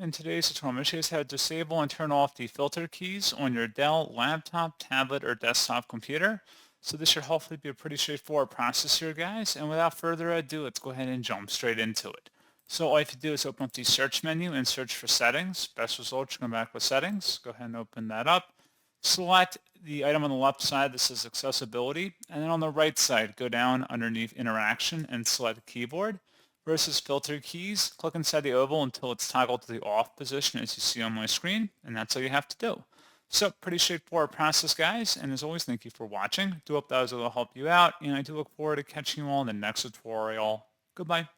In today's tutorial, I'm going to show you how to disable and turn off the filter keys on your Dell laptop, tablet, or desktop computer. So this should hopefully be a pretty straightforward process here, guys. And without further ado, let's go ahead and jump straight into it. So all you have to do is open up the search menu and search for settings. Best results, come back with settings. Go ahead and open that up. Select the item on the left side that says accessibility. And then on the right side, go down underneath interaction and select keyboard versus filter keys. Click inside the oval until it's toggled to the off position as you see on my screen, and that's all you have to do. So pretty straightforward process, guys, and as always, thank you for watching. I do hope that was able to help you out, and I do look forward to catching you all in the next tutorial. Goodbye.